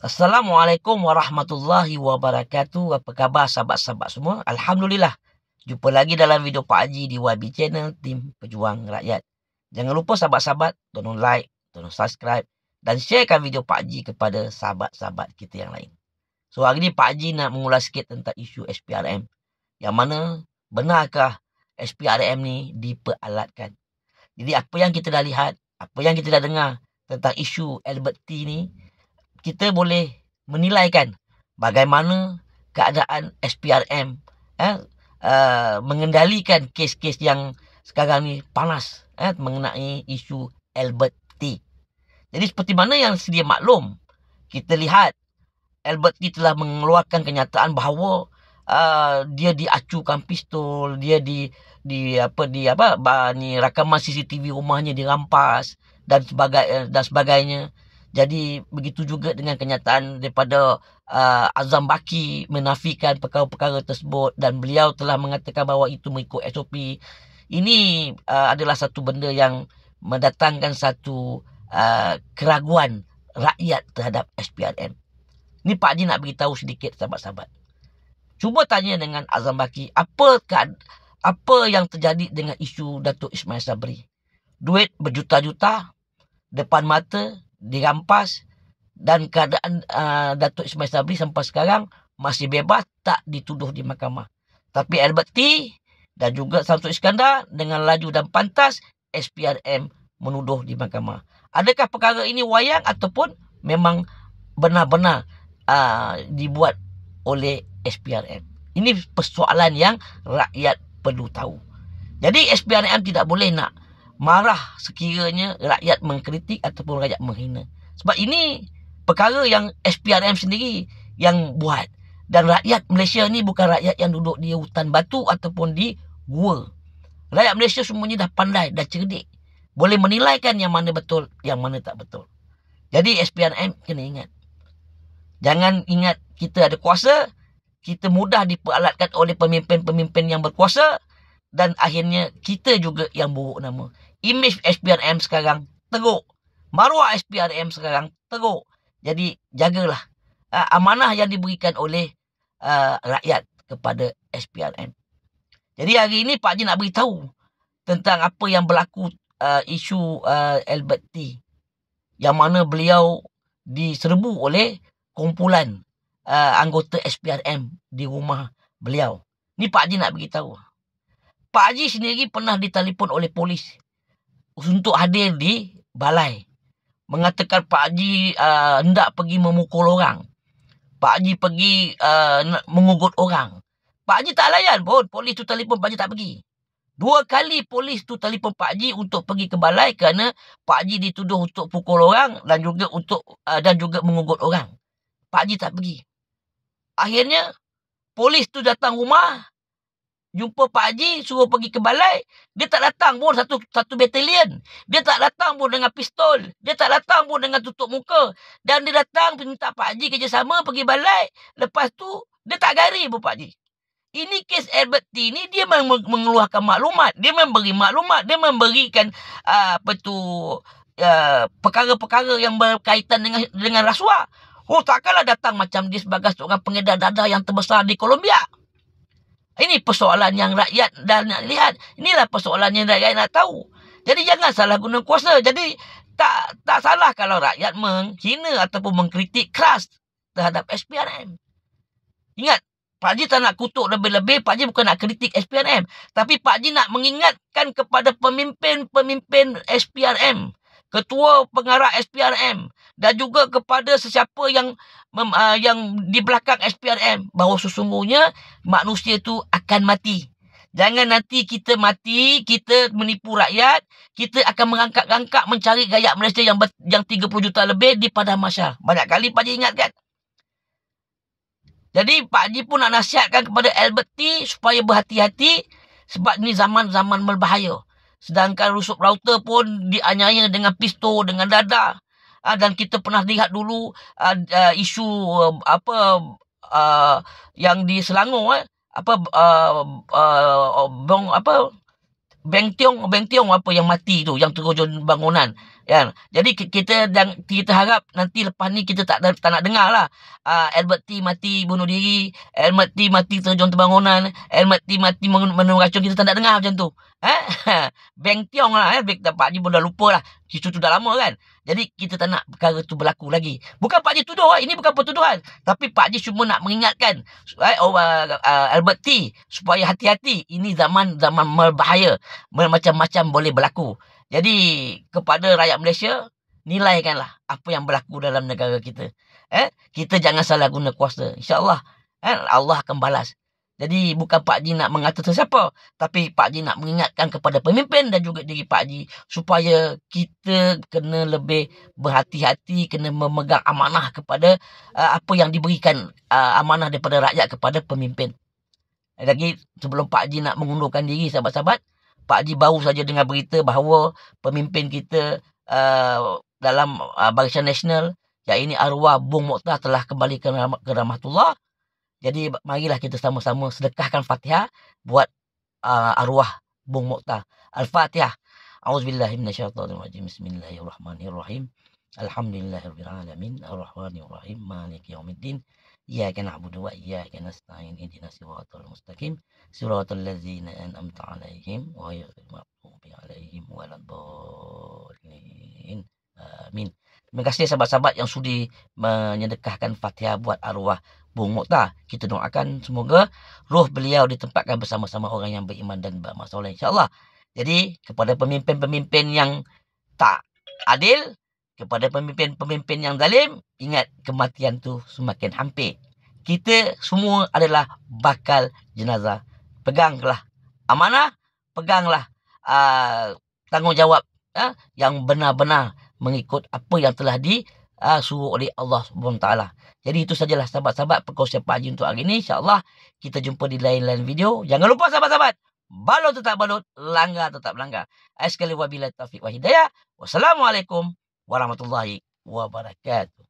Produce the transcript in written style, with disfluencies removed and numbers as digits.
Assalamualaikum warahmatullahi wabarakatuh. Apa khabar sahabat-sahabat semua? Alhamdulillah. Jumpa lagi dalam video Pak Haji di YB Channel Tim Pejuang Rakyat. Jangan lupa sahabat-sahabat tolong like, tolong subscribe dan sharekan video Pak Haji kepada sahabat-sahabat kita yang lain. So hari ni Pak Haji nak mengulas sikit tentang isu SPRM. Yang mana benarkah SPRM ni diperalatkan? Jadi apa yang kita dah lihat, apa yang kita dah dengar tentang isu Albert T ni, kita boleh menilaikan bagaimana keadaan SPRM mengendalikan kes-kes yang sekarang ni panas mengenai isu Albert T. Jadi seperti mana yang sedia maklum, kita lihat Albert T telah mengeluarkan kenyataan bahawa dia diacukan pistol, dia rakaman CCTV rumahnya dirampas dan sebagainya. Jadi begitu juga dengan kenyataan daripada Azam Baki menafikan perkara-perkara tersebut dan beliau telah mengatakan bahawa itu mengikut SOP. Ini adalah satu benda yang mendatangkan satu keraguan rakyat terhadap SPRM. Ni Pak Haji nak beritahu sedikit sahabat-sahabat. Cuba tanya dengan Azam Baki, apa yang terjadi dengan isu Datuk Ismail Sabri? Duit berjuta-juta depan mata dirampas dan keadaan Datuk Ismail Sabri sampai sekarang masih bebas, tak dituduh di mahkamah. Tapi Albert T dan juga Samsul Iskandar dengan laju dan pantas SPRM menuduh di mahkamah. Adakah perkara ini wayang ataupun memang benar-benar dibuat oleh SPRM? Ini persoalan yang rakyat perlu tahu. Jadi SPRM tidak boleh nak marah sekiranya rakyat mengkritik ataupun rakyat menghina. Sebab ini perkara yang SPRM sendiri yang buat. Dan rakyat Malaysia ni bukan rakyat yang duduk di hutan batu ataupun di gua. Rakyat Malaysia semuanya dah pandai, dah cerdik. Boleh menilaikan yang mana betul, yang mana tak betul. Jadi SPRM kena ingat. Jangan ingat kita ada kuasa, kita mudah diperalatkan oleh pemimpin-pemimpin yang berkuasa dan akhirnya kita juga yang buruk nama. Image SPRM sekarang teruk. Maruah SPRM sekarang teruk. Jadi jagalah amanah yang diberikan oleh rakyat kepada SPRM. Jadi hari ini Pak Haji nak beritahu tentang apa yang berlaku isu Albert T. Yang mana beliau diserbu oleh kumpulan anggota SPRM di rumah beliau. Ni Pak Haji nak beritahu. Pak Haji sendiri pernah ditelefon oleh polis untuk hadir di balai. Mengatakan Pak Haji hendak pergi memukul orang. Pak Haji pergi mengugut orang. Pak Haji tak layan pun. Polis tu telefon, Pak Haji tak pergi. 2 kali polis tu telefon Pak Haji untuk pergi ke balai kerana Pak Haji dituduh untuk pukul orang dan juga mengugut orang. Pak Haji tak pergi. Akhirnya polis tu datang rumah, jumpa Pak Haji, suruh pergi ke balai. Dia tak datang pun satu batalion. Dia tak datang pun dengan pistol. Dia tak datang pun dengan tutup muka. Dan dia datang minta Pak Haji kerjasama pergi balai. Lepas tu, dia tak gari pun Pak Haji. Ini kes Albert T ni, dia mengeluarkan maklumat. Dia memberi maklumat. Dia memberikan perkara-perkara yang berkaitan dengan rasuah. Oh, takkanlah datang macam dia sebagai seorang pengedar dadah yang terbesar di Colombia. Ini persoalan yang rakyat dah nak lihat. Inilah persoalan yang rakyat nak tahu. Jadi jangan salah guna kuasa. Jadi tak salah kalau rakyat menghina ataupun mengkritik keras terhadap SPRM. Ingat, Pak Haji tak nak kutuk lebih-lebih. Pak Haji bukan nak kritik SPRM. Tapi Pak Haji nak mengingatkan kepada pemimpin-pemimpin SPRM, ketua pengarah SPRM dan juga kepada sesiapa yang di belakang SPRM bahawa sesungguhnya manusia itu akan mati. Jangan nanti kita mati, kita menipu rakyat, kita akan merangkak-rangkak mencari rakyat Malaysia yang 30 juta lebih di padang mahsyar. Banyak kali Pak Haji ingatkan. Jadi Pak Haji pun nak nasihatkan kepada Albert T supaya berhati-hati sebab ni zaman-zaman berbahaya. Sedangkan Rusuk Rauter pun dianiaya dengan pistol, dengan dadah. Dan kita pernah lihat dulu isu yang di Selangor Beng Tiong apa yang mati tu, yang terjun bangunan, kan. Jadi kita harap nanti lepas ni kita tak nak dengar lah Albert T mati bunuh diri, Albert T mati terjun bangunan, Albert T mati minum racun. Kita tak nak dengar macam tu. Beng Tiong lah, Pak Haji pun dah lupa lah, isu tu dah lama kan. Jadi kita tak nak perkara tu berlaku lagi. Bukan Pak Haji tuduh, ini bukan pertuduhan, tapi Pak Haji cuma nak mengingatkan Albert T supaya hati-hati. Ini zaman berbahaya, macam-macam boleh berlaku. Jadi kepada rakyat Malaysia, nilaikanlah apa yang berlaku dalam negara kita. Kita jangan salah guna kuasa. InsyaAllah Allah akan balas. Jadi bukan Pak Haji nak mengata sesiapa, tapi Pak Haji nak mengingatkan kepada pemimpin dan juga diri Pak Haji supaya kita kena lebih berhati-hati, kena memegang amanah kepada apa yang diberikan amanah daripada rakyat kepada pemimpin. Lagi sebelum Pak Haji nak mengundurkan diri, sahabat-sahabat, Pak Haji baru saja dengar berita bahawa pemimpin kita dalam Barisan Nasional, iaitu arwah Bung Mokhtar, telah kembali ke rahmatullah. Jadi marilah kita sama-sama sedekahkan Fatihah buat arwah Bung Mokhtar. Al-Fatihah. A'udzubillahi minasyaitonirrajim. Bismillahirrahmanirrahim. Alhamdulillahirabbil alamin. Arrahmanirrahim. Maliki yaumiddin. Iyyaka na'budu wa iyyaka nasta'in. Ihdinas siratal mustaqim. Siratal ladzina an'amta 'alaihim ghairil maghdubi 'alaihim waladdallin. Amin. Terima kasih sahabat-sahabat yang sudi menyedekahkan Fatihah buat arwah Bung Mokhtar. Kita doakan semoga roh beliau ditempatkan bersama-sama orang yang beriman dan beramal soleh, insya-Allah. Jadi kepada pemimpin-pemimpin yang tak adil, kepada pemimpin-pemimpin yang zalim, ingat kematian tu semakin hampir. Kita semua adalah bakal jenazah. Peganglah amanah, peganglah tanggungjawab yang benar-benar mengikut apa yang telah disuruh oleh Allah SWT. Jadi itu sajalah sahabat-sahabat perkongsian Pak Haji untuk hari ini. InsyaAllah kita jumpa di lain-lain video. Jangan lupa sahabat-sahabat, balut tetap balut, langgar tetap langgar. Sekali wabillahi taufiq wa hidayah. Wassalamualaikum warahmatullahi wabarakatuh.